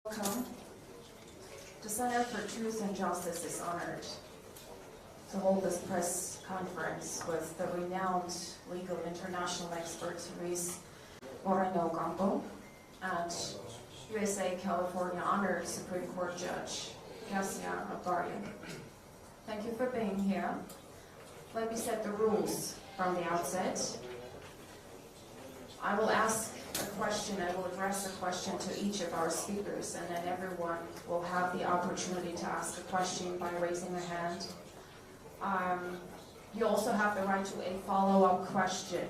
Welcome. The Center for Truth and Justice is honored to hold this press conference with the renowned legal international expert Luis Moreno Oqampoyyi and USA California Honored Supreme Court Judge Casya Abgaryani. Thank you for being here. Let me set the rules from the outset. I will ask a question, I will address a question to each of our speakers, and then everyone will have the opportunity to ask a question by raising a hand. You also have the right to a follow-up question.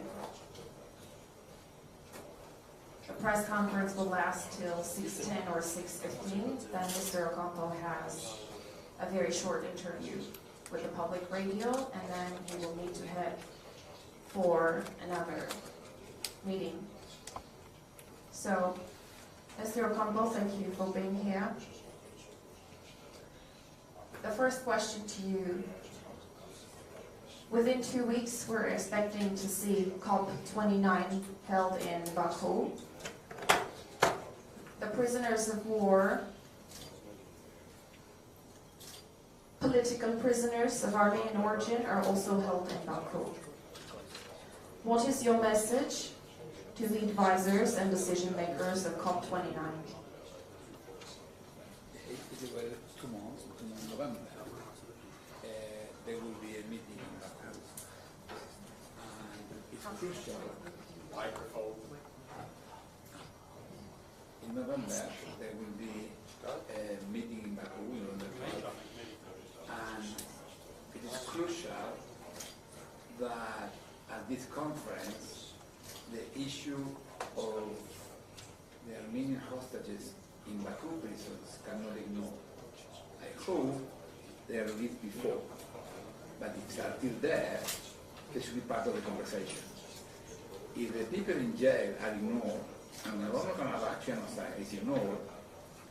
The press conference will last till 6:10 or 6:15. Then Mr. Oqampoyyi has a very short interview with the public radio, and then he will need to head for another meeting. So, Mr. Oqampoyyi, thank you for being here. The first question to you. Within 2 weeks, we're expecting to see COP29 held in Baku. The prisoners of war, political prisoners of Armenian origin are also held in Baku. What is your message to the advisors and decision makers of COP29? November, there will be a meeting in Baku. And it's crucial. In November, there will be a meeting in Baku, and it is crucial that at this conference, the issue of the Armenian hostages in Baku prisons cannot be ignored. I hope they are released before, but if until there, they should be part of the conversation. If the people in jail are ignored, and the Nagorno-Karabakh genocide is ignored,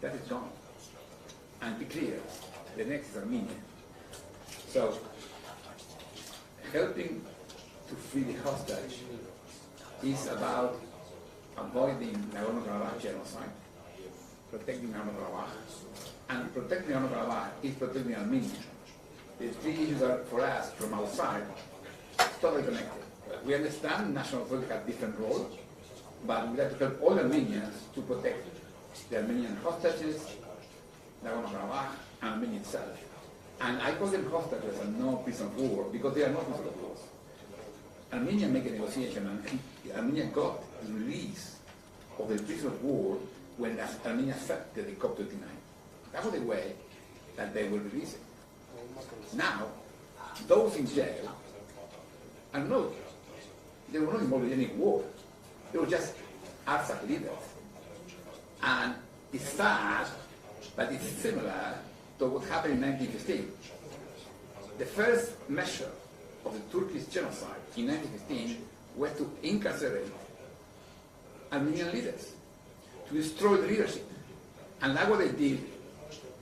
that is gone. And be clear, the next is Armenia. So, helping to free the hostage is about avoiding Nagorno-Karabakh genocide, protecting Nagorno-Karabakh, and protecting Nagorno-Karabakh is protecting Armenia. The three issues are, for us, from outside, totally connected. We understand national authority have different roles, but we have to help all Armenians to protect the Armenian hostages, Nagorno-Karabakh, and Armenia itself. And I call them hostages and no prisoner of war because they are not prisoners of war. Armenia made a negotiation, and Armenia got the release of the prisoner of war when Armenia accepted the COP29. That was the way that they were releasing. Now, those in jail are not, they were not involved in any war. They were just ARSAC leaders. And it's sad, but it's similar to what happened in 1915. The first measure of the Turkish genocide in 1915 was to incarcerate Armenian leaders, to destroy the leadership. And that's what they did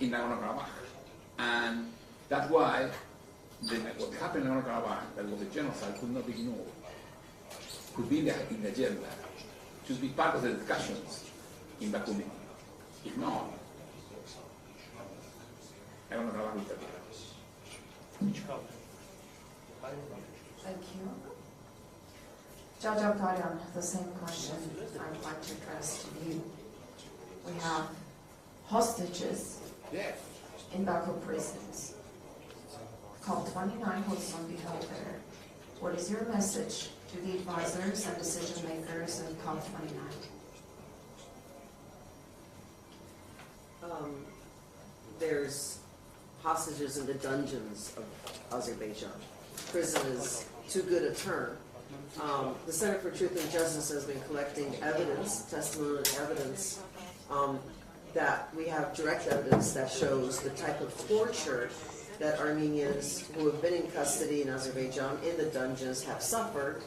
in Nagorno-Karabakh. And that's why what happened in Nagorno-Karabakh, that was a genocide, could not be ignored. Could be in the agenda, should be part of the discussions in Baku meeting. If not, Nagorno-Karabakh will be. Thank you. Judge Abgarian, the same question I would like to address to you. We have hostages in Baku prisons. COP29 will soon be held there. What is your message to the advisors and decision makers in COP29? There's hostages in the dungeons of Azerbaijan. Prison is too good a term. The Center for Truth and Justice has been collecting evidence, testimonial evidence, that we have direct evidence that shows the type of torture that Armenians who have been in custody in Azerbaijan in the dungeons have suffered.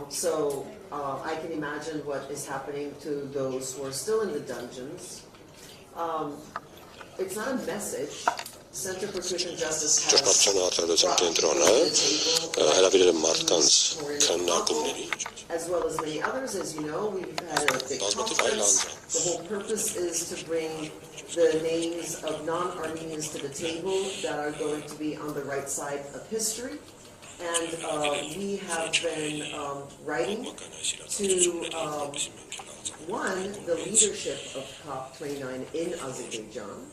So I can imagine what is happening to those who are still in the dungeons. It's not a message Center for Truth and Justice has Ճշմարտության արտադրության կենտրոնը հրավիրել է մարդկանց քննարկումների as well as many others. As you know, we've had a big conference. The whole purpose is to bring the names of non-Armenians to the table that are going to be on the right side of history. And we have been writing to, the leadership of COP29 in Azerbaijan,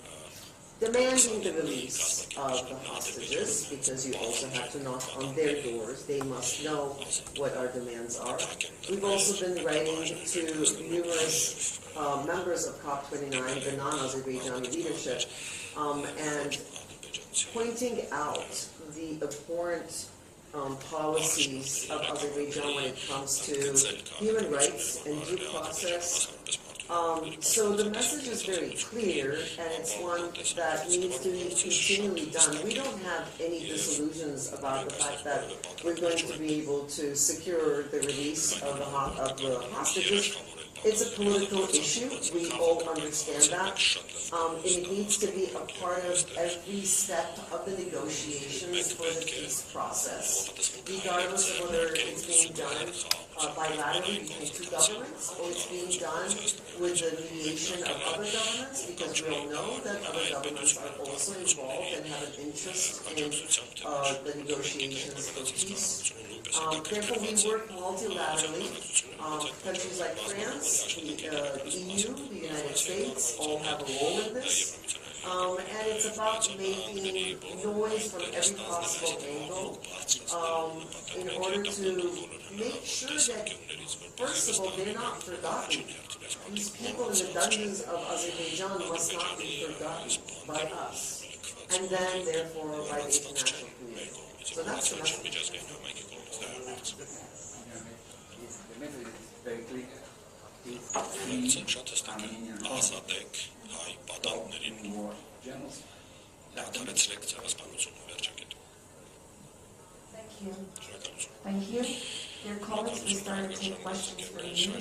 demanding the release of the hostages, because you also have to knock on their doors. They must know what our demands are. We've also been writing to numerous members of COP29, the non-Azerbaijani leadership, and pointing out the abhorrent policies of Azerbaijan when it comes to human rights and due process. So the message is very clear, and it's one that needs to be continually done. We don't have any disillusions about the fact that we're going to be able to secure the release of the hostages. It's a political issue. We all understand that. And it needs to be a part of every step of the negotiations for the peace process, regardless of whether it's being done bilaterally between two governments or it's being done with the mediation of other governments, because we all know that other governments are also involved and have an interest in the negotiations for peace. Therefore, we work multilaterally. Countries like France, the EU, the United States all have a role in this. And it's about making noise from every possible angle in order to make sure that, first of all, they're not forgotten. These people in the dungeons of Azerbaijan must not be forgotten by us, and then, therefore, by the international community. So that's the message. The message is very clear. It's ազատեք հայ պատանդներին դադարեցրեք ցեղասպանությունը վերջակետում Thank you. Thank you. Dear colleagues, we start to take questions for you.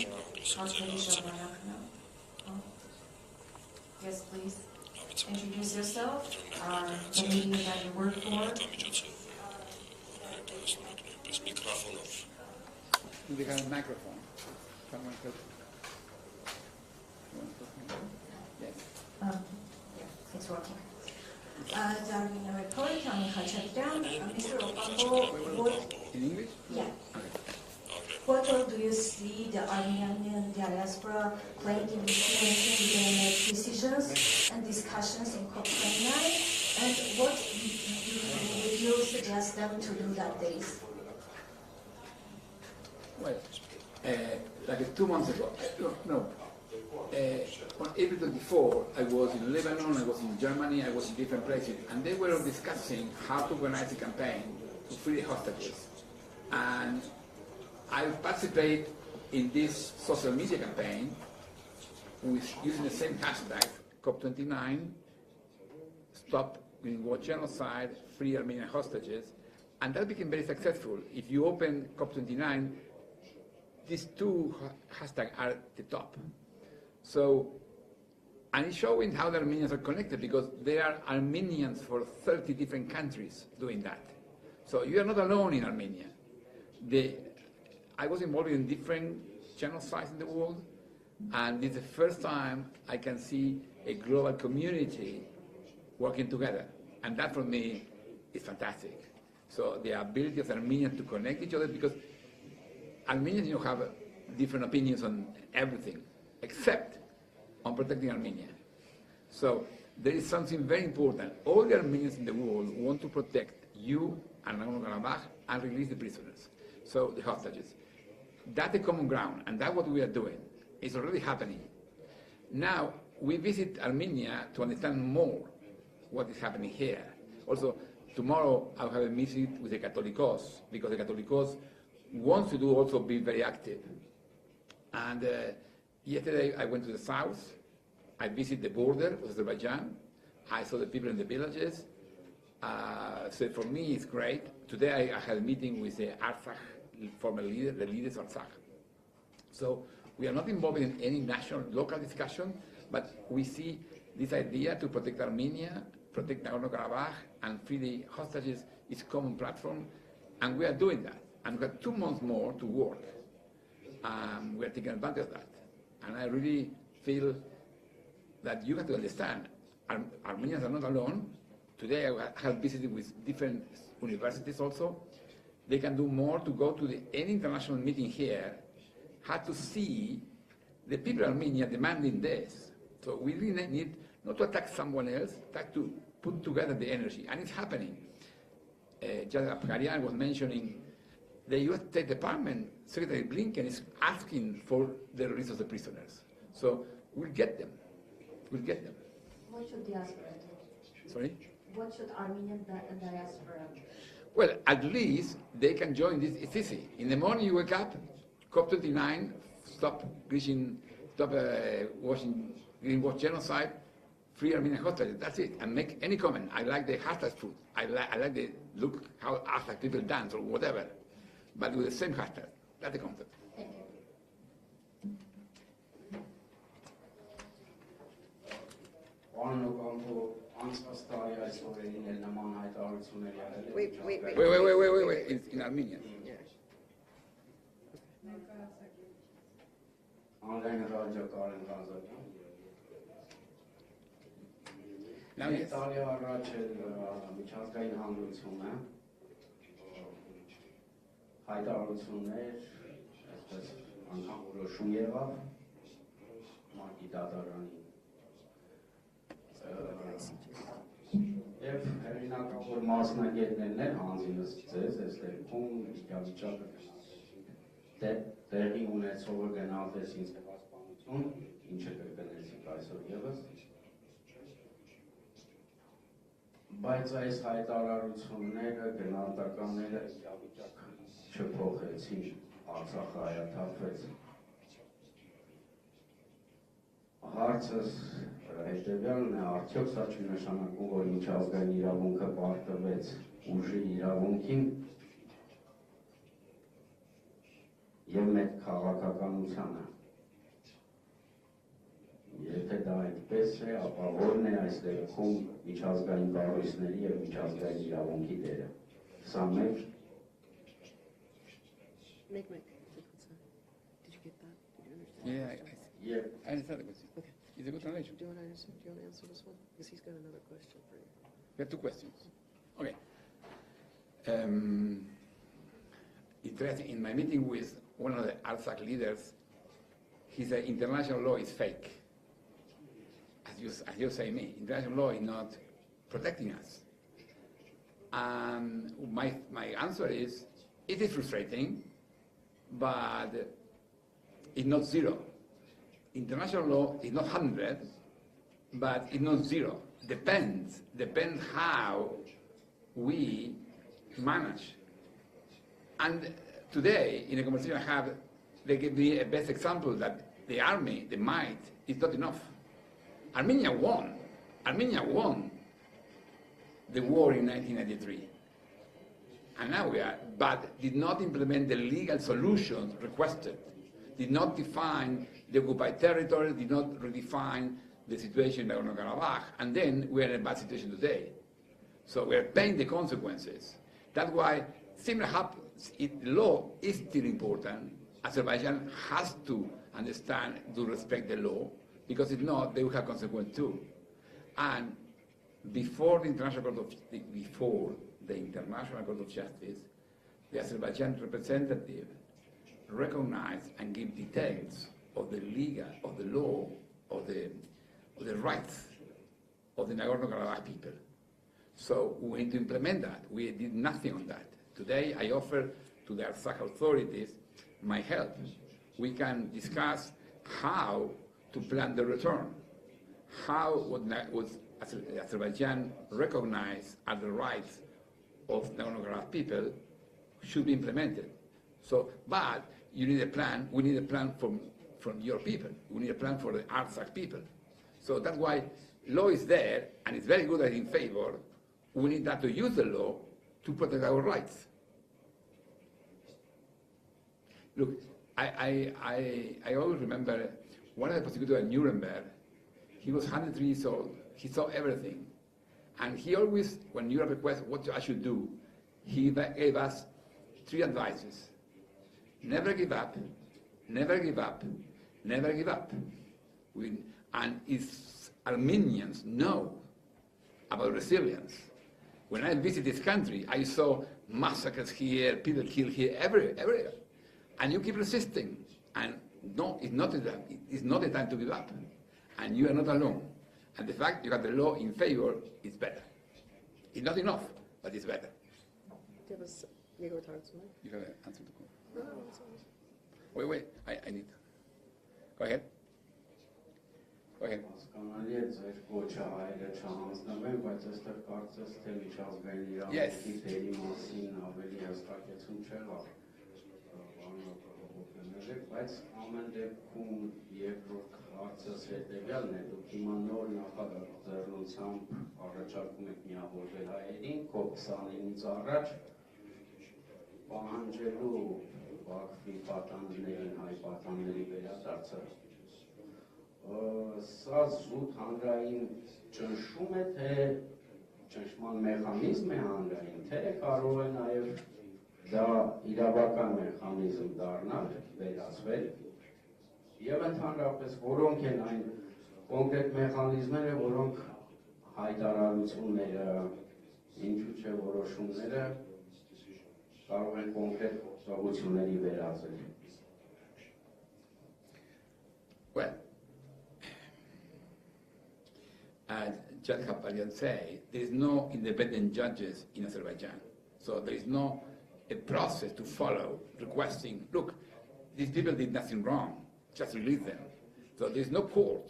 Yes, please. Introduce yourself, the media that you work for. We have a microphone. Someone could. Yes. Yeah, it's working. Mr. Ocampo, In English? yeah. What role do you see the Armenian diaspora playing in influencing the decisions and discussions in COP29? And what would you suggest them to do that days? Well, like 2 months ago, on April 24, I was in Lebanon, I was in Germany, I was in different places, and they were discussing how to organize a campaign to free hostages. And I participate in this social media campaign with using the same hashtag, COP29, Stop War Genocide, Free Armenian Hostages, and that became very successful. If you open COP29, these two hashtags are at the top. So, and it's showing how the Armenians are connected, because there are Armenians for 30 different countries doing that. So you are not alone in Armenia. I was involved in different genocides in the world, and this is the first time I can see a global community working together. And that for me is fantastic. So the ability of Armenians to connect each other, because Armenians have different opinions on everything, except on protecting Armenia. So there is something very important. All the Armenians in the world want to protect you and Nagorno-Karabakh and release the prisoners, so the hostages. That's the common ground, and that's what we are doing. It's already happening. Now, we visit Armenia to understand more what is happening here. Also, tomorrow I'll have a meeting with the Catholicos, because the Catholicos want to also be very active. And yesterday I went to the south. I visited the border of Azerbaijan. I saw the people in the villages. So for me, it's great. Today I had a meeting with the Artsakh former leader, the leaders of Artsakh. So we are not involved in any national, local discussion, but we see this idea to protect Armenia protect Nagorno-Karabakh and free the hostages is a common platform, and we are doing that. And we have 2 months more to work. We are taking advantage of that. And I really feel that you have to understand, Armenians are not alone. Today I have visited with different universities also. They can do more to go to any international meeting here, how to see the people of Armenia demanding this. So we really need not to attack someone else, but to put together the energy. And it's happening. Casya Abgariani was mentioning the U.S. State Department, Secretary Blinken is asking for the release of the prisoners. So we'll get them. We'll get them. What should diaspora do? Sorry? What should Armenian diaspora do? Well, at least they can join this. It's easy. In the morning you wake up, COP29, stop watching greenwash genocide, free Armenian hostages. That's it. And make any comment. I like the hashtag food. I like the look how hashtag people dance or whatever. But with the same hashtag. That's the concept. Thank you. Wait. Wait. It's in Armenian. Yeah. Now, yes. Հայտարարություններ, այսպես անգամ որոշում եղավ մարտի դատարանի եւ հերինակավոր մասնագետներն են հանձինս ձեզ այս դեպքում իրավիճակը տեղի ունեցողը գնահատեց ինձ պաշտպանություն, ինչը կրկնեցիք այսօր եւս, բայց այս հայտարարությունները գնահատականները իրավիճակը չփոխեցին, Արցախը հայաթափվեց։ Հարցս հետևյալն է, արդյոք սա չի նշանակում, որ միջազգային իրավունքը պարտվեց ուժի իրավունքին եւ մեծ քաղաքականությանը։ Եթե դա այդպես է, ապա ո՞րն է այս դեպքում միջազգային կառույցների եւ միջազգային իրավունքի դերը։ Սա մեր Make. Did you get that? Did you understand? Yeah, I understand the question. Okay. It's a good translation. Do you want to answer this one? Because he's got another question for you. We have 2 questions. Okay. Interesting. In my meeting with one of the Artsakh leaders, he said international law is fake. As you say me, international law is not protecting us. And my answer is, it is frustrating, but it's not 0. International law is not 100, but it's not 0. Depends how we manage. And today, in a conversation I have, they give me a best example that the army, the might, is not enough. Armenia won the war in 1993. And now we are, but did not implement the legal solutions requested, did not define the occupied territory, did not redefine the situation in Nagorno-Karabakh, and then we are in a bad situation today. So we are paying the consequences. That's why similar happens. Law is still important. Azerbaijan has to understand, to respect the law, because if not, they will have consequences too. And before the International Court of Justice, the Azerbaijan representative recognized and gave details of the law, of the rights of the Nagorno-Karabakh people. So we need to implement that. We did nothing on that. Today I offer to the Artsakh authorities my help. We can discuss how to plan the return, how was Azerbaijan recognized as the rights of Nagorno-Karabakh people should be implemented. So, but you need a plan. We need a plan from your people. We need a plan for the Artsakh people. So that's why law is there, and it's very good and in favor. We need that to use the law to protect our rights. Look, I always remember one of the prosecutors at Nuremberg. He was 103 years old. He saw everything. And he always, when Europe requests what I should do, he gave us 3 advices. Never give up, never give up, never give up. And if Armenians know about resilience, when I visited this country, I saw massacres here, people killed here, everywhere. And you keep resisting. And no, it's not the time to give up. And you are not alone. And the fact you have the law in favor is better. It's not enough, but it's better. You have You have an answer to call. Wait, I need. Go ahead. Go ahead. Հասկանալի է ձեր կոչը հայերը չհանձնվեն, բայց այստեղ կարծես թե միջազգային Yes. իրավունքի դերի մասին ավելի հստակեցում չեղավ։ Բայց ամեն դեպքում երկրորդ հարցս հետևյալն է, դուք հիմա նոր նախաձեռնությամբ առաջարկում եք միավորվել հայերին COP29-ից առաջ պահանջելու Բաքվի պատանդներին, հայ պատանդների վերադարձը։ Սա զուտ հանրային ճնշում է, թե ճնշման մեխանիզմ է հանրային, թե կարող է նաև դա իրավական մեխանիզմ դառնալ, վերածվել, եւ ընդհանրապես որոնք են այն կոնկրետ մեխանիզմները, որոնք հայտարարությունները, ինչու՞ չէ որոշումները կարող են կոնկրետ ծավալությունների վերածել։ Well, as Judge Kaparian said, there is no independent judges in Azerbaijan. So there is no a process to follow requesting, look, these people did nothing wrong, just release them. So there is no court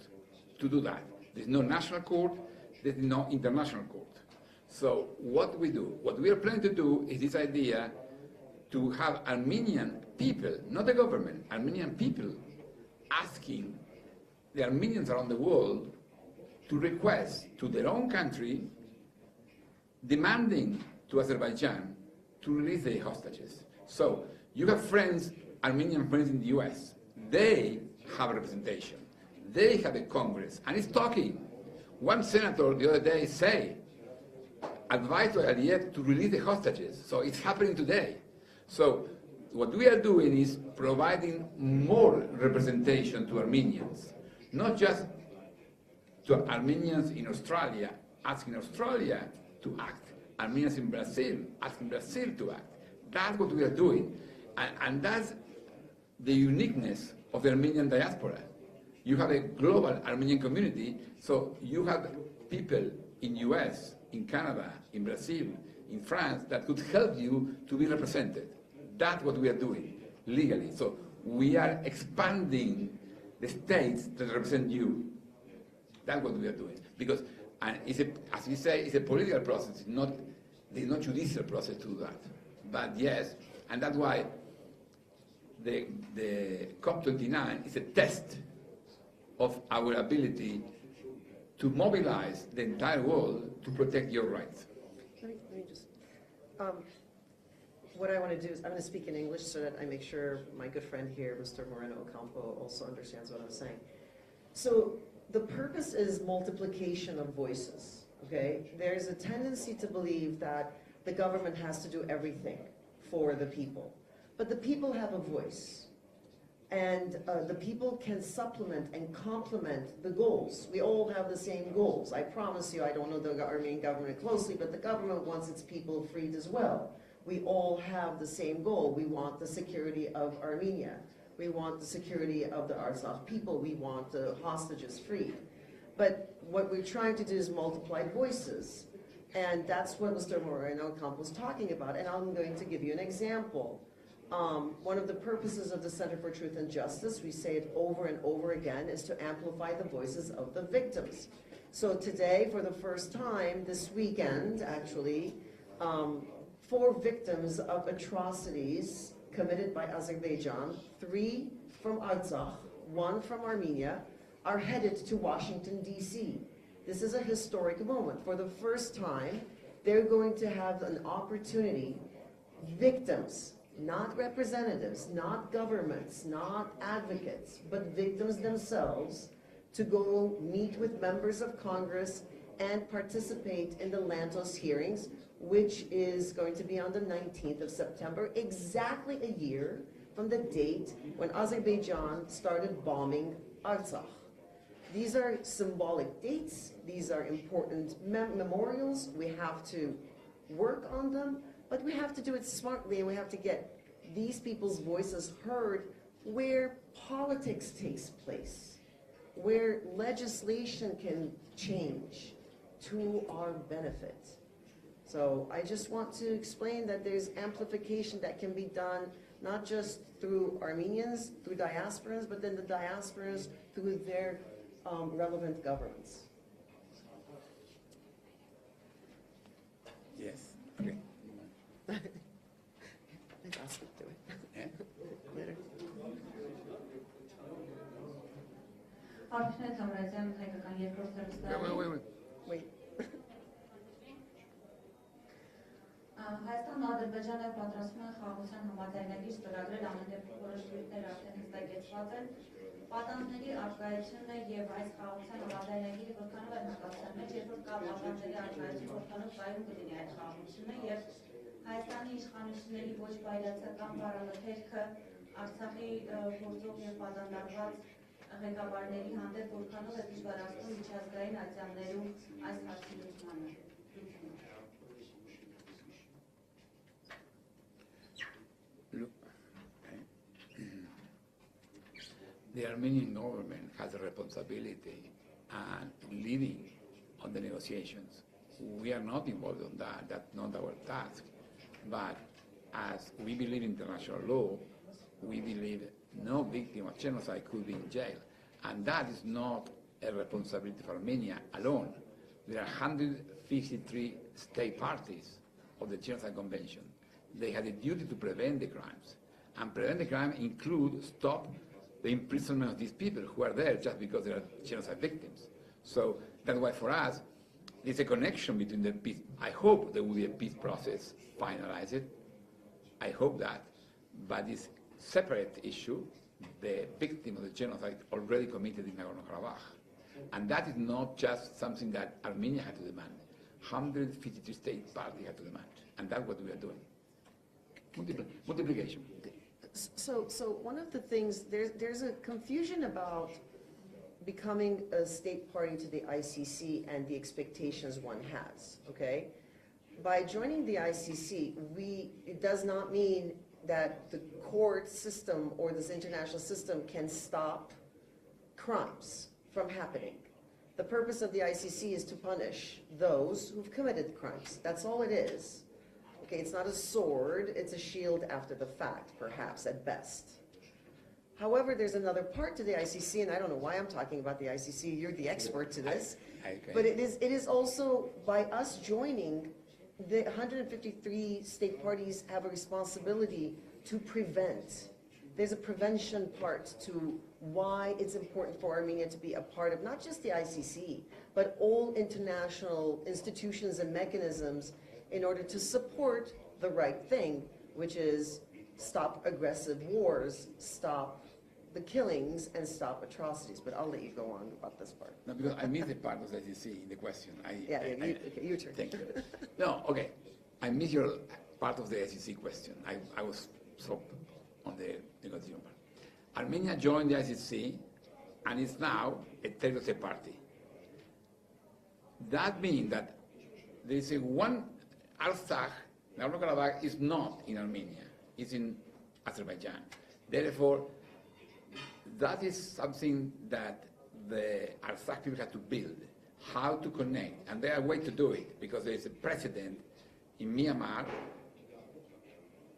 to do that. There is no national court, there is no international court. So what we do, what we are planning to do is this idea to have Armenian people, not the government, Armenian people asking the Armenians around the world to request to their own country, demanding to Azerbaijan to release the hostages. So you have friends, Armenian friends in the US. They have representation. They have a Congress, and it's talking. One senator the other day said, advised to Aliyev to release the hostages. So it's happening today. So what we are doing is providing more representation to Armenians, not just to Armenians in Australia, asking Australia to act. Armenians in Brazil, asking Brazil to act. That's what we are doing. And that's the uniqueness of the Armenian diaspora. You have a global Armenian community, so you have people in US, in Canada, in Brazil, in France, that could help you to be represented. That's what we are doing, legally. So we are expanding the states that represent you. That's what we are doing. Because, and it's a, as we say, it's a political process, there's no judicial process to do that. But yes, and that's why the COP29 is a test of our ability to mobilize the entire world to protect your rights. Let me just, what I want to do is I'm going to speak in English so that I make sure my good friend here, Mr. Moreno Ocampo, also understands what I'm saying. So the purpose is multiplication of voices, okay? There's a tendency to believe that the government has to do everything for the people. But the people have a voice. And the people can supplement and complement the goals. We all have the same goals. I promise you, I don't know the Armenian government closely, but the government wants its people freed as well. We all have the same goal. We want the security of Armenia. We want the security of the Artsakh people. We want the hostages freed. But what we're trying to do is multiply voices. And that's what Mr. Moreno Ocampo was talking about. And I'm going to give you an example. One of the purposes of the Center for Truth and Justice, we say it over and over again, is to amplify the voices of the victims. So today, for the first time, this weekend, actually, 4 victims of atrocities committed by Azerbaijan, 3 from Artsakh, 1 from Armenia, are headed to Washington, D.C. This is a historic moment. For the first time, they're going to have an opportunity, victims, not representatives, not governments, not advocates, but victims themselves, to go meet with members of Congress and participate in the Lantos hearings, which is going to be on the 19th of September, exactly a year from the date when Azerbaijan started bombing Artsakh. These are symbolic dates. These are important memorials. We have to work on them, but we have to do it smartly, and we have to get these people's voices heard where politics takes place, where legislation can change to our benefit. So I just want to explain that there's amplification that can be done not just through Armenians, through diasporans, but then the diasporas through their relevant governments. Yes. Okay. I've asked them to do it. Yeah. Later. Արփինե Թամրազյան, հայկական երկրորդ հեռուստաալիք։ Wait. Հայաստանն ու Ադրբեջանը պատրաստվում են խաղաղության համաձայնագիր ստորագրել, ամեն դեպքում որոշ դեպքեր արդեն հստակեցված են։ Պատանդների առկայությունը եւ այս խաղաղության համաձայնագիրը որքանով է նկատության մեջ, երբ որ կա պատանդների առկայություն, որքանով կայուն կլինի այդ խաղաղությունը եւ Հայաստանի իշխանությունների ոչ բայրացական բառալեթերքը Արցախի գործող եւ պատանդարված ղեկավարների հանդեպ որքանով է դժվարացնում միջազգային ատյաններում այս հարցի լուծմանը։ The Armenian government has a responsibility and leading on the negotiations. We are not involved in that. That's not our task. But as we believe in international law, we believe no victim of genocide could be in jail. And that is not a responsibility for Armenia alone. There are 153 state parties of the Genocide Convention. They have a duty to prevent the crimes. And prevent the crime includes stop the imprisonment of these people who are there just because they are genocide victims. So that's why for us, there's a connection between the peace. I hope there will be a peace process finalized. I hope that. But this separate issue, the victim of the genocide already committed in Nagorno-Karabakh. And that is not just something that Armenia had to demand. 153 state parties had to demand. And that's what we are doing. Multiplication. So one of the things, there's a confusion about becoming a state party to the ICC and the expectations one has, okay? By joining the ICC, it does not mean that the court system or this international system can stop crimes from happening. The purpose of the ICC is to punish those who've committed crimes. That's all it is. Okay, it's not a sword, it's a shield after the fact, perhaps, at best. However, there's another part to the ICC, and I don't know why I'm talking about the ICC, you're the expert to this. But it is also, by us joining, the 153 state parties have a responsibility to prevent. There's a prevention part to why it's important for Armenia to be a part of not just the ICC, but all international institutions and mechanisms in order to support the right thing, which is stop aggressive wars, stop the killings, and stop atrocities. But I'll let you go on about this part. No, because I missed the part of the ICC in the question. Okay, your turn. Thank you. No, okay. I missed your part of the ICC question. I was so on the negotiation part. Armenia joined the ICC and is now a third state party. That means that there is one Artsakh, Nagorno-Karabakh, is not in Armenia, it's in Azerbaijan. Therefore, that is something that the Artsakh people have to build, how to connect. And there are ways to do it, because there is a precedent in Myanmar.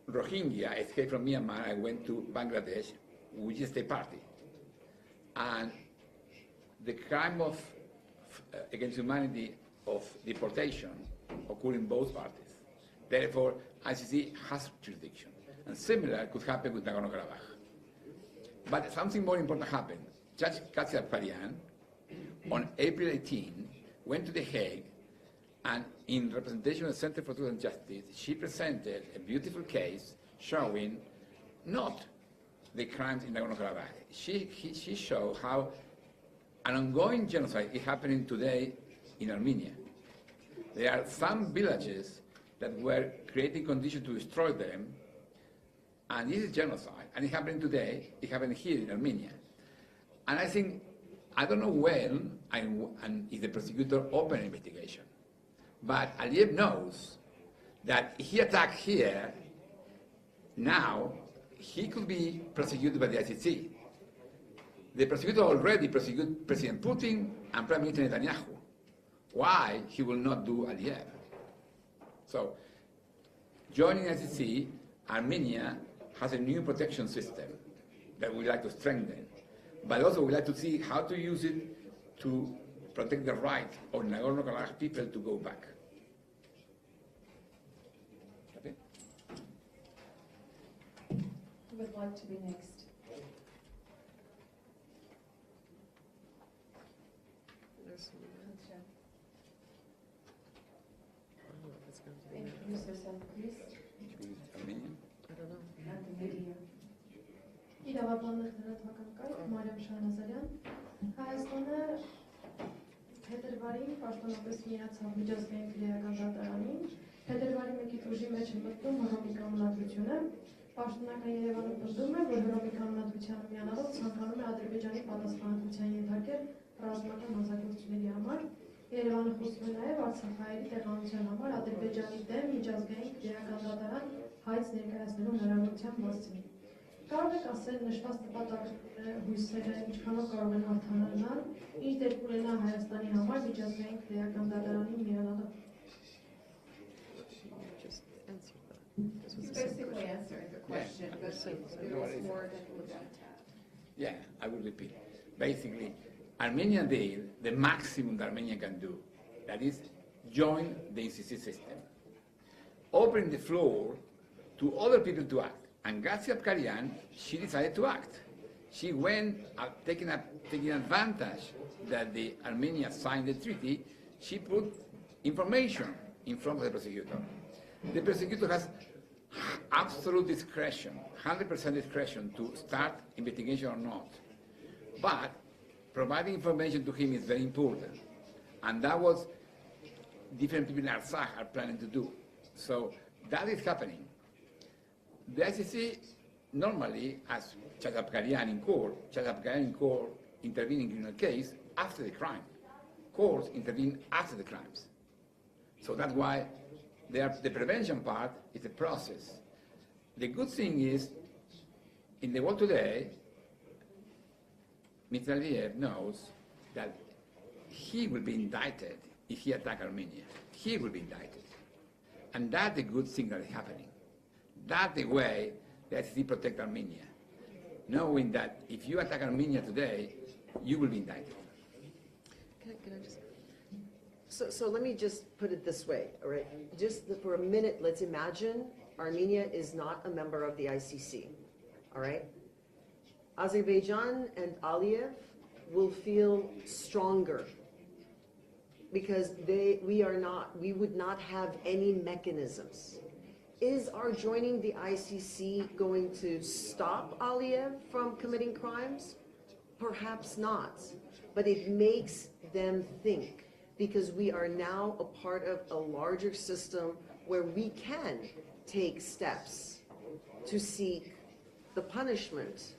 Rohingya escaped from Myanmar and went to Bangladesh, which is a party. And the crime of against humanity of deportation occur in both parties. Therefore, ICC has jurisdiction. And similar could happen with Nagorno-Karabakh. But something more important happened. Judge Cássia Աբգարյանի on April 18 went to The Hague, and in representation of the Center for Truth and Justice, she presented a beautiful case showing not the crimes in Nagorno-Karabakh. She showed how an ongoing genocide is happening today in Armenia. There are some villages that were creating conditions to destroy them, and this is genocide. And it happened today, it happened here in Armenia. And I think, I don't know when and if the prosecutor opened an investigation, but Aliyev knows that if he attacked here, now he could be prosecuted by the ICC. The prosecutor already prosecuted President Putin and Prime Minister Netanyahu. Why he will not do Aliyev? So, joining ICC, Armenia has a new protection system that we like to strengthen, but also we like to see how to use it to protect the right of Nagorno-Karabakh people to go back. Okay? Who would like to be next? Introduce yourself, please. Armenian? And the media. Իրավաբաններ լրատվական Մարիամ Շահնազարյան Հայաստանը փետրվարին պաշտոնապես միացավ միջազգային քրեական դատարանին փետրվարի 1-ից ուժի մեջ է մտնում հռոմի կանոնադրությունը պաշտոնական Երևանը պնդում է որ հռոմի կանոնադրությանը միանալով ցանկանում է Ադրբեջանի պատասխանատվության ենթարկել ռազմական հանցագործությունների համար Երևանը խոսում է նաև Արցախահայերի տեղանության համար Ադրբեջանի դեմ միջազգային քրեական դատարան հայց ներկայացնելու հնարավորության մասին Կարող եք ասել նշված նպատակները հույսերը ինչքանով կարող են արդանանալ, ինչ դեպք ունենա Հայաստանի համար միջազգային քրեական դատարանին միանալը։ He's basically answering the question, but it was more than we wanted to have. Yeah, I will repeat. Basically, Armenia did the maximum that Armenia can do, that is, join the ICC system, open the floor to other people to act. And Kasyà Abgariani, she decided to act. She went, taking advantage that the Armenia signed the treaty, she put information in front of the prosecutor. The prosecutor has absolute discretion, 100% discretion to start investigation or not. But providing information to him is very important. And that was different people in Artsakh are planning to do. So that is happening. The ICC normally, as Kasyà Abgariani in court intervene in criminal case after the crime. Courts intervene after the crimes. So that's why the prevention part is a process. The good thing is, in the world today, Mr. Aliyev knows that he will be indicted if he attacks Armenia. He will be indicted. And that's the good thing that is happening. That's the way the ICC protects Armenia, knowing that if you attack Armenia today, you will be indicted. Can I just... So let me just put it this way, all right? Just for a minute, let's imagine Armenia is not a member of the ICC, all right? Azerbaijan and Aliyev will feel stronger because we would not have any mechanisms. Is our joining the ICC going to stop Aliyev from committing crimes? Perhaps not, but it makes them think because we are now a part of a larger system where we can take steps to seek the punishment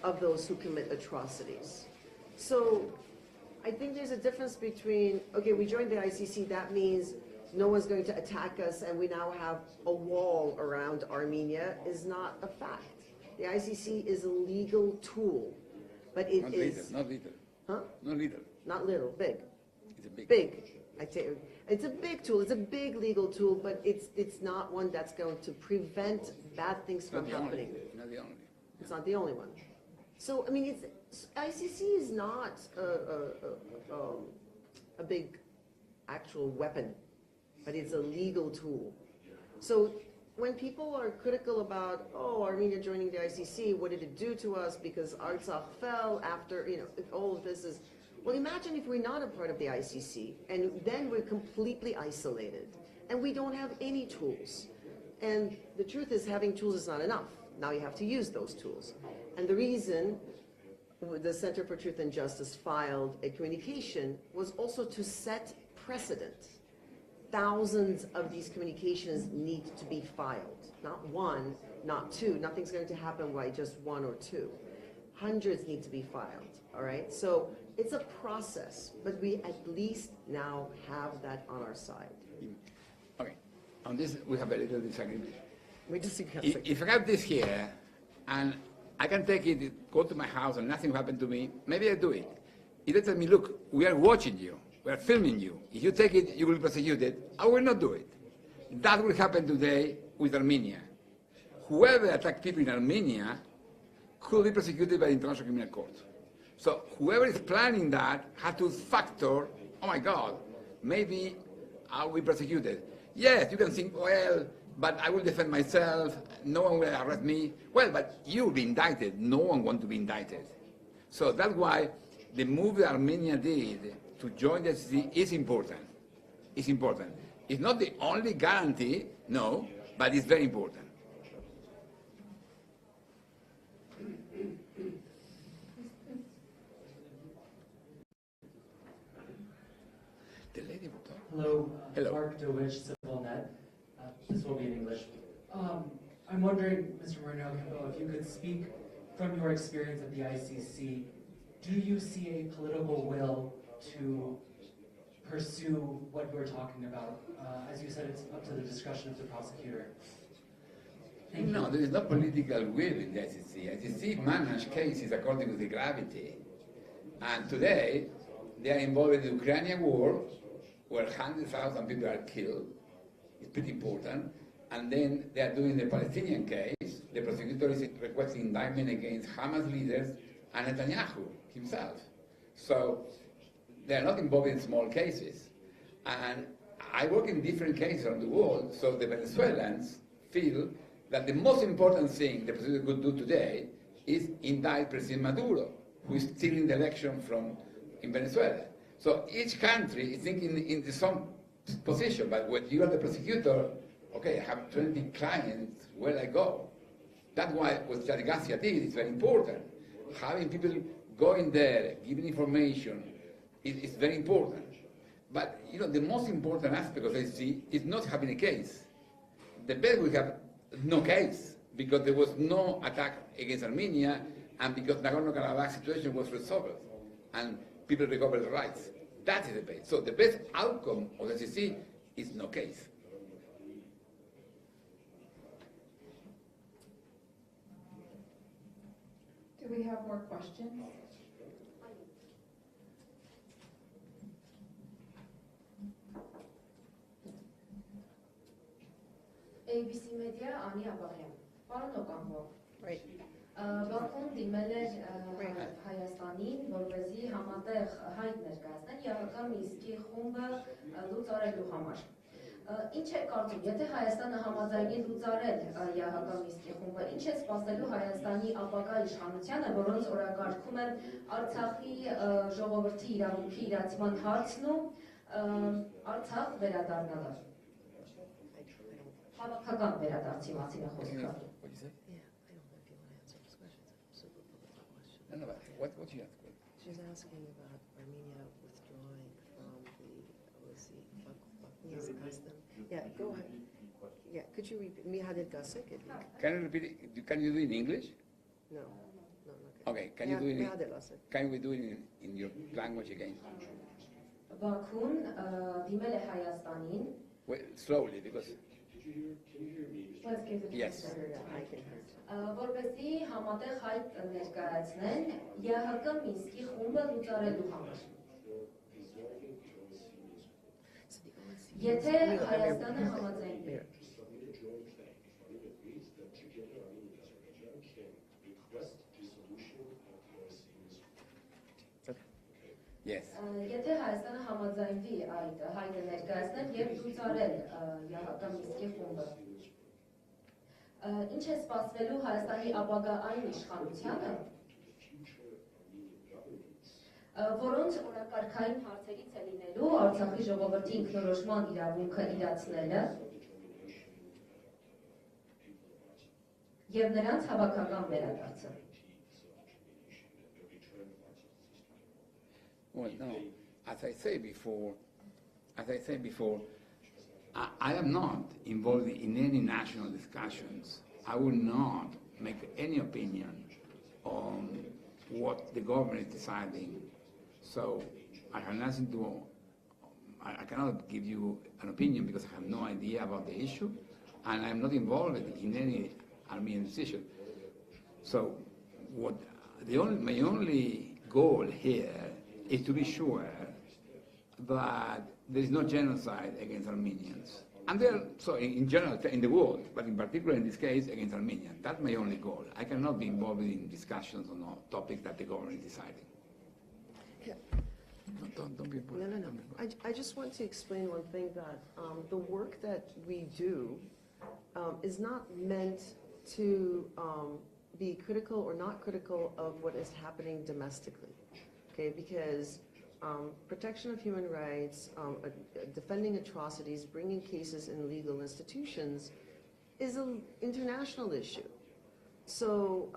of those who commit atrocities. So I think there's a difference between, okay, we joined the ICC, that means no one's going to attack us and we now have a wall around Armenia is not a fact. The ICC is a legal tool, but it is... Not little. Huh? Not little. Not little, big. It's a big. Big. It's a big tool, it's a big legal tool, but it's not one that's going to prevent bad things from happening. Not the only. It's not the only one. So, I mean, ICC is not a big actual weapon, but it's a legal tool. So when people are critical about, oh, Armenia joining the ICC, what did it do to us because Artsakh fell after, all of this is, well, imagine if we're not a part of the ICC and then we're completely isolated and we don't have any tools. And the truth is having tools is not enough. Now you have to use those tools. And the reason the Center for Truth and Justice filed a communication was also to set precedent. Thousands of these communications need to be filed. Not one, not two. Nothing's going to happen by just one or two. Hundreds need to be filed, all right? So it's a process, but we at least now have that on our side. Okay, on this we have a little disagreement. We just If I have this here, and I can take it, go to my house, and nothing will happen to me, maybe I do it. If they tell me, look, we are watching you, we are filming you. If you take it, you will be prosecuted. I will not do it. That will happen today with Armenia. Whoever attacked people in Armenia could be prosecuted by the International Criminal Court. So whoever is planning that has to factor, oh my God, maybe I will be prosecuted. Yes, you can think, well, but I will defend myself, no one will arrest me. Well, but you will be indicted. No one wants to be indicted. So that's why the move that Armenia did to join the ICC is important. It's important. It's not the only guarantee, no, but it's very important. The lady will talk. Hello, Hello. Mark DeWitch, CivilNet. This will be in English. I'm wondering, Mr. Mourinho Ocampo, if you could speak from your experience at the ICC, do you see a political will to pursue what you're talking about? As you said, it's up to the discretion of the prosecutor. Thank you. No, there is no political will in the ICC. ICC manage cases according to the gravity. And today, they are involved in the Ukrainian war, where 100,000 people are killed. It's pretty important. And then they are doing the Palestinian case. The prosecutor is requesting indictment against Hamas leaders and Netanyahu himself. So they are not involved in small cases. And I work in different cases around the world, so the Venezuelans feel that the most important thing the president could do today is indict President Maduro, who is stealing the election in Venezuela. So each country is thinking in some position, but when you are the prosecutor, okay, I have 20 clients, where do I go? That's why what Castya did is very important. Having people going there, giving information, is very important. But you know, the most important aspect of ICC is not having a case. The best we have no case, because there was no attack against Armenia, and because Nagorno-Karabakh situation was resolved, and people recovered their rights. That is the best. So the best outcome of the ICC is no case. Do we have more questions? ABC Media, Ani Աբգարյան։ Պարոն Օկամպո, Բաքուն դիմել էր Հայաստանին, որպեսզի համատեղ հայտ ներկայացնեն ԵԱՀԿ Մինսկի խումբը լուծարելու համար։ Ինչ է կարծում, եթե Հայաստանը համաձայնի լուծարել ԵԱՀԿ Մինսկի խումբը, ինչ է սպասելու Հայաստանի ապագա իշխանությանը, որոնց օրակարգում են Արցախի ժողովրդի իրավունքի իրացման հարցն ու Արցախ վերադառնալը։ Հավաքական վերադարձի մասին է խոսքը։ No, what you ask? She's asking about Armenia withdrawing from the OSCE. Yeah, go ahead. Yeah, could you repeat? Mihadil Gasek? Can you repeat it? Can you do it in English? No. Okay, can you do it? Can we do it in your language again? Բաքուն դիմել է Հայաստանին. Well, slowly, because. Let's give it Yes. Որպեսզի համատեղ հայտ ներկայացնեն ԵԱՀԿ Մինսկի խումբը լուծարելու համար։ Եթե Հայաստանը համաձայնվի։ Yes. Եթե Հայաստանը համաձայնվի այդ հայտը ներկայացնել եւ լուծարել ԵԱՀԿ Մինսկի խումբը, ինչ է սպասվելու Հայաստանի ապագա այն իշխանությանը, որոնց օրակարգային հարցերից է լինելու Արցախի ժողովրդի ինքնորոշման իրավունքը իրացնելը եւ նրանց հավաքական վերադարձը։ Well, no. As I said before, as I said before, I am not involved in any national discussions. I will not make any opinion on what the government is deciding. So I have nothing to, I cannot give you an opinion because I have no idea about the issue, and I'm not involved in any Armenian decision. So my only goal here is to be sure that there is no genocide against Armenians. And so in general, in the world, but in particular in this case, against Armenians. That's my only goal. I cannot be involved in discussions on topics that the government is deciding. Yeah. Don't be involved. No. I just want to explain one thing, that the work that we do is not meant to be critical or not critical of what is happening domestically, okay? Because protection of human rights, defending atrocities, bringing cases in legal institutions is an international issue. So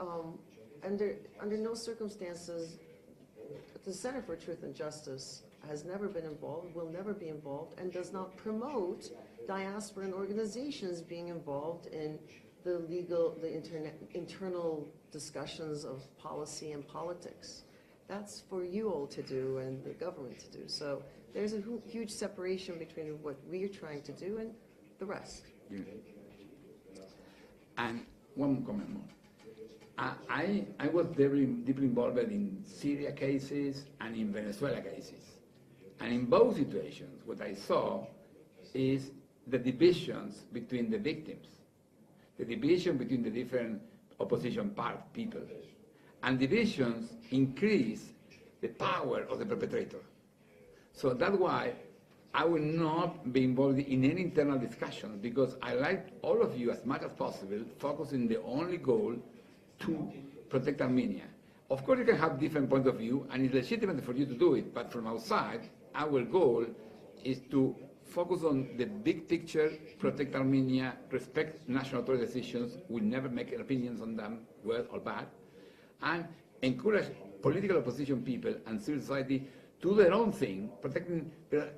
under no circumstances, the Center for Truth and Justice has never been involved, will never be involved, and does not promote diasporan organizations being involved in the internal discussions of policy and politics. That's for you all to do and the government to do. So there's a huge separation between what we're trying to do and the rest. Yeah. And one comment more. I was very deeply involved in Syria cases and in Venezuela cases. And in both situations, what I saw is the divisions between the victims, the division between the different opposition people. And divisions increase the power of the perpetrator. So that's why I will not be involved in any internal discussions, because I like all of you as much as possible focusing the only goal to protect Armenia. Of course you can have different points of view and it's legitimate for you to do it, but from outside, our goal is to focus on the big picture, protect Armenia, respect national authority decisions, we'll never make opinions on them, good or bad, and encourage political opposition people and civil society to do their own thing,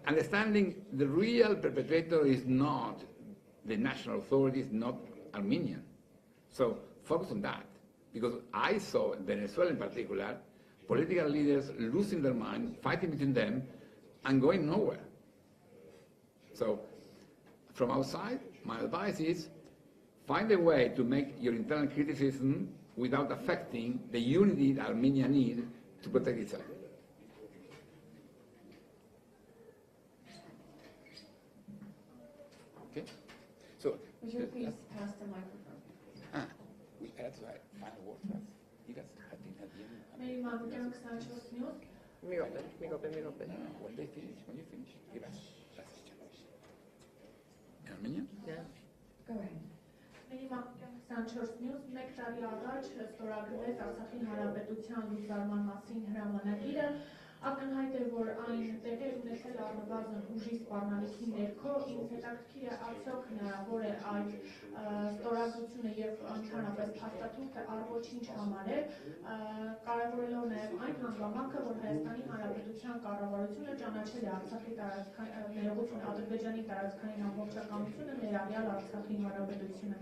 understanding the real perpetrator is not the national authority, is not Armenian. So focus on that, because I saw in Venezuela in particular, political leaders losing their mind, fighting between them, and going nowhere. So from outside, my advice is find a way to make your internal criticism without affecting the unity that Armenia needs to protect itself. Okay? So, would you please pass the microphone? That's right. Final word first. You guys have been at the end. Maybe Ma'am Sanchez News. Mi rope. When they finish, when you finish, give us Armenian? Yeah. Go ahead. Մինիմալ 24 նյուզ մեկ տարի առաջ ստորագրվեց Արցախի Հանրապետության լուծարման մասին հրամանագիրը, ակնհայտ է, որ այն տեղի ունեցել առնվազն ուժի սպառնալիքի ներքո, ինձ հետաքրքիր է արդյոք հնարավոր է այդ ստորագրությունը եւ ընդհանրապես փաստաթուղթը առողջինչ համարել, կարևորելով նաեւ այն հանգամանքը, որ Հայաստանի Հանրապետության կառավարությունը ճանաչել է Արցախի ներողություն Ադրբեջանի տարածքային ամբողջականությունը, ներառյալ Արցախի Հանրապետությունը։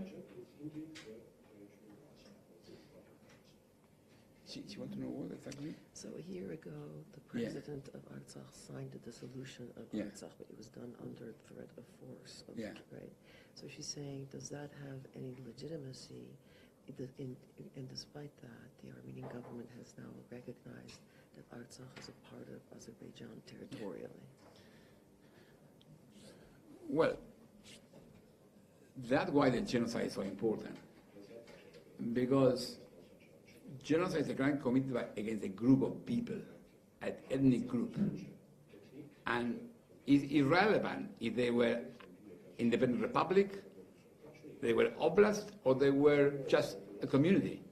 She wants to know what exactly? So a year ago, the president of Artsakh signed the dissolution of Artsakh, but it was done under threat of force. Right? So she's saying, does that have any legitimacy? And despite that, the Armenian government has now recognized that Artsakh is a part of Azerbaijan territorially. Well, that's why the genocide is so important. Because genocide is a crime committed against a group of people, an ethnic group. And it's irrelevant if they were independent republic, they were oblast, or they were just a community.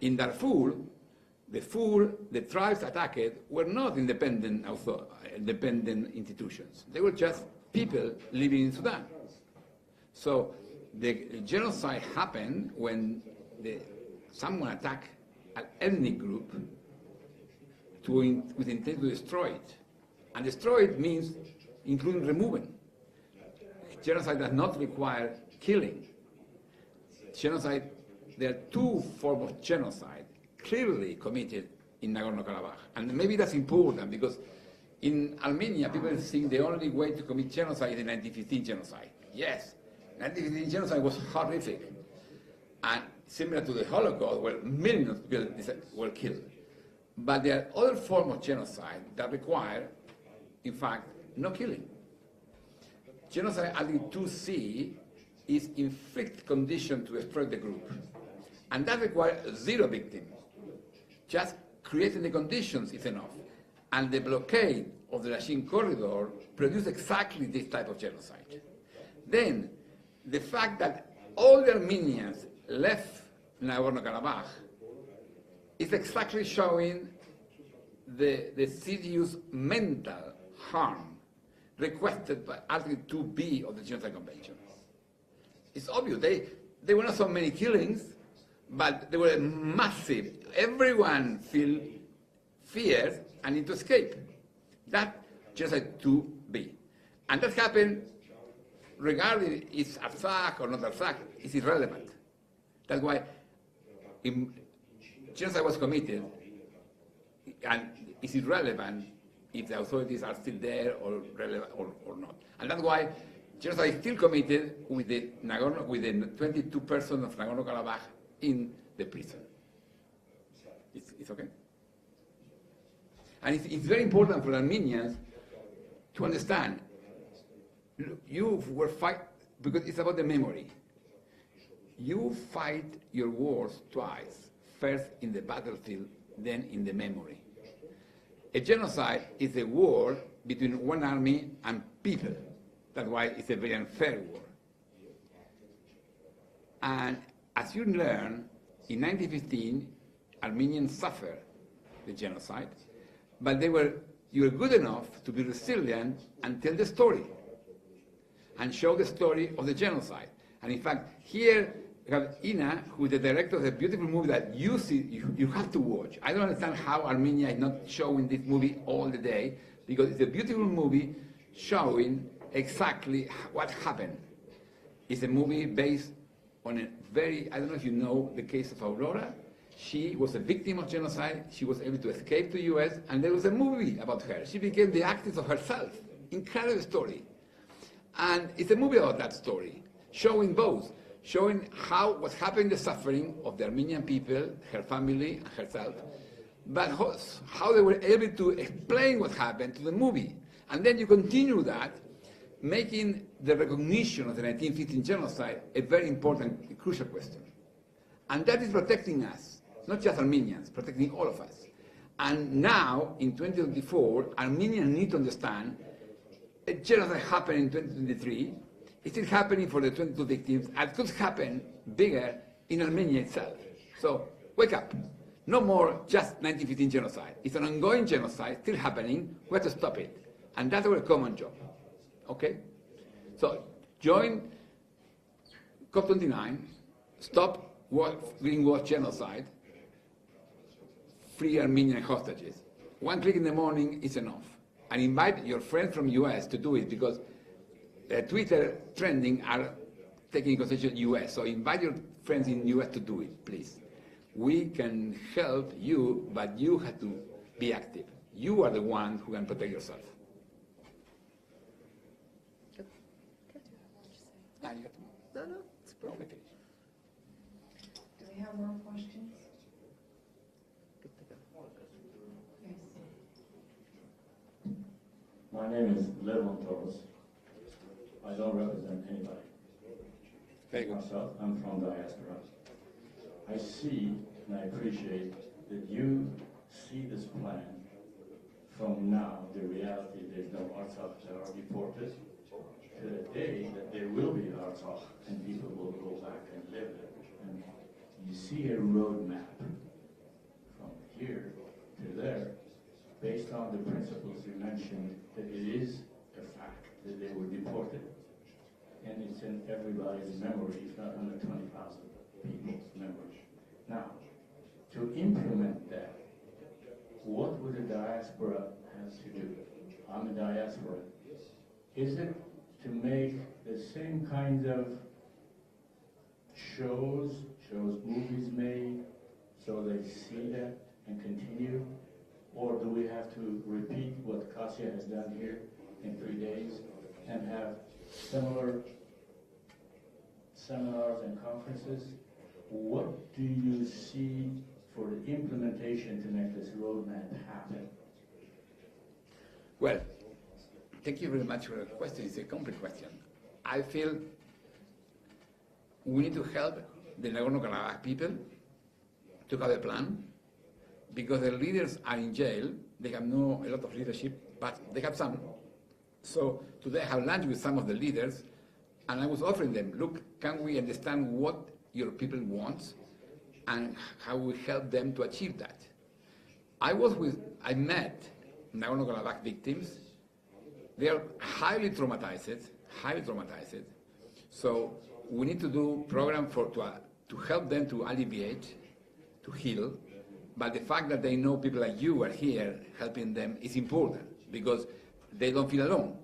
In Darfur, the tribes attacked were not independent institutions. They were just people living in Sudan. So the genocide happened when someone attacked an ethnic group with intent to destroy it. And destroy it means including removing. Genocide does not require killing. Genocide, there are two forms of genocide clearly committed in Nagorno-Karabakh. And maybe that's important because in Armenia, people think the only way to commit genocide is the 1915 genocide. Yes, 1915 genocide was horrific. And similar to the Holocaust, where millions of people were killed. But there are other forms of genocide that require, in fact, no killing. Genocide Article 2C is inflict condition to destroy the group. And that requires zero victim. Just creating the conditions is enough. And the blockade of the Lachin corridor produced exactly this type of genocide. Then, the fact that all the Armenians left Nagorno-Karabakh is exactly showing the serious mental harm requested by Article 2B of the Genocide Convention. It's obvious, there were not so many killings, but there were massive, everyone feared and need to escape. That Genocide 2B. And that happened regarding it's Artsakh or not Artsakh, it's irrelevant. That's why genocide was committed, and it's irrelevant if the authorities are still there or relevant or not. And that's why genocide is still committed with the 22 persons of Nagorno-Karabakh in the prison. It's okay? And it's very important for Armenians to understand, you were fighting, because it's about the memory. You fight your wars twice, first in the battlefield, then in the memory. A genocide is a war between one army and people. That's why it's a very unfair war. And as you learn, in 1915, Armenians suffered the genocide, but you were good enough to be resilient and tell the story and show the story of the genocide. And in fact, here we have Ina, who is the director of a beautiful movie that you have to watch. I don't understand how Armenia is not showing this movie all the day, because it's a beautiful movie showing exactly what happened. It's a movie based on a very, I don't know if you know the case of Aurora. She was a victim of genocide. She was able to escape to the US, and there was a movie about her. She became the actress of herself. Incredible story. And it's a movie about that story, showing both, showing what's happening, the suffering of the Armenian people, her family, and herself, but how they were able to explain what happened to the movie. And then you continue that, making the recognition of the 1915 genocide a very important, crucial question. And that is protecting us, not just Armenians, protecting all of us. And now, in 2024, Armenians need to understand a genocide happened in 2023, it's still happening for the 22 victims, and it could happen bigger in Armenia itself. So, wake up. No more just 1915 genocide. It's an ongoing genocide, still happening, we have to stop it. And that's our common job, okay? So, join COP29, stop greenwash genocide, free Armenian hostages. One click in the morning is enough. And invite your friends from US to do it, because Twitter trending are taking into consideration US. So invite your friends in US to do it, please. We can help you, but you have to be active. You are the one who can protect yourself. No, it's perfect. Do we have more questions? My name is Levon Torres. I don't represent anybody. Very good. Myself, I'm from diaspora. I see and I appreciate that you see this plan from now, the reality there's no Artsakh that are deported, to the day that there will be Artsakh and people will go back and live there. And you see a roadmap from here to there, based on the principles you mentioned, that it is a fact that they were deported. And it's in everybody's memory, if not 120,000 people's memory. Now, to implement that, what would the diaspora have to do? I'm a diaspora. Is it to make the same kind of shows movies made, so they see that and continue? Or do we have to repeat what Kásya has done here in 3 days and have similar seminars and conferences? What do you see for the implementation to make this roadmap happen? Well, thank you very much for the question. It's a complex question. I feel we need to help the Nagorno-Karabakh people to have a plan, because the leaders are in jail. They have a lot of leadership, but they have some. So today I have lunch with some of the leaders, and I was offering them, look, can we understand what your people want and how we help them to achieve that? I met Nagorno-Karabakh victims. They are highly traumatized. So we need to do program to help them to alleviate, to heal. But the fact that they know people like you are here helping them is important, because they don't feel alone.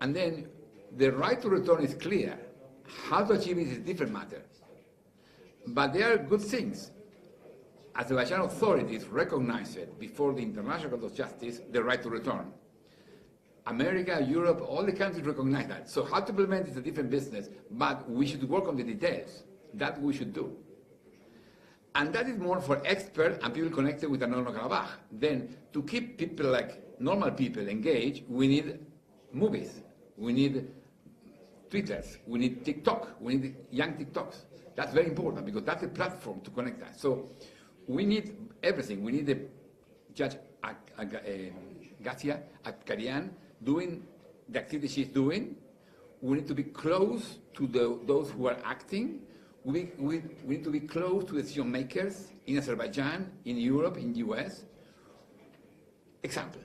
And then the right to return is clear. How to achieve it is a different matter. But there are good things. Azerbaijan authorities recognized it before the International Court of Justice, the right to return. America, Europe, all the countries recognize that. So how to implement it is a different business, but we should work on the details. That we should do. And that is more for experts and people connected with Nagorno-Karabakh. Then to keep people like normal people engaged, we need movies, we need Twitters, we need TikTok, we need young TikToks. That's very important, because that's a platform to connect that. So we need everything. We need the Judge Kásya Abgaryan doing the activity she's doing. We need to be close to those who are acting. We need to be close to the decision makers in Azerbaijan, in Europe, in the US. Example.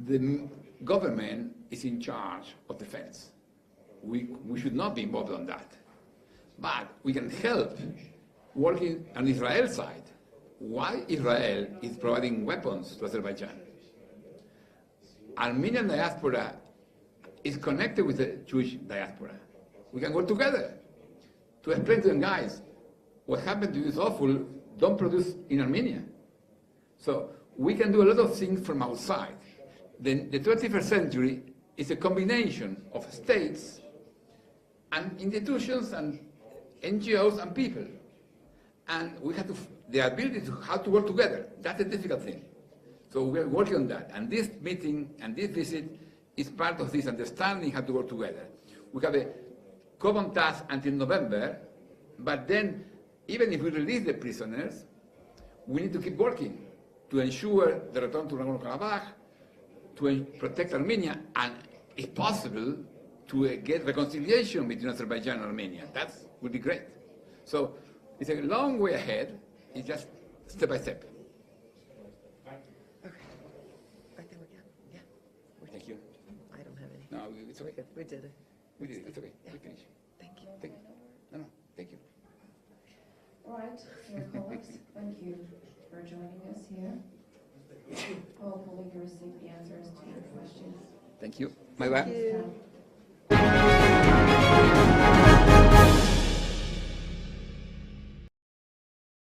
The government is in charge of defense. We should not be involved on that. But we can help working on Israel's side. Why Israel is providing weapons to Azerbaijan? Armenian diaspora is connected with the Jewish diaspora. We can work together to explain to them, guys, what happened to you is awful, don't produce in Armenia. So we can do a lot of things from outside. Then the 21st century is a combination of states and institutions and NGOs and people. And we have the ability to how to work together. That's a difficult thing. So we're working on that. And this meeting and this visit is part of this understanding how to work together. We have a common task until November, but then even if we release the prisoners, we need to keep working to ensure the return to Nagorno-Karabakh, to protect Armenia, and if possible, to get reconciliation between Azerbaijan and Armenia. That would be great. So it's a long way ahead. It's just step by step. Okay. I think we're good. Yeah. Thank you. I don't have any. No, it's okay. Good. We did it. We did it. It's okay. Yeah. We finished. Thank you. Thank you. No, thank you. All right, dear colleagues, thank you for joining us here. Hopefully you received the answers to your questions. Thank you. Bye-bye. Thank you.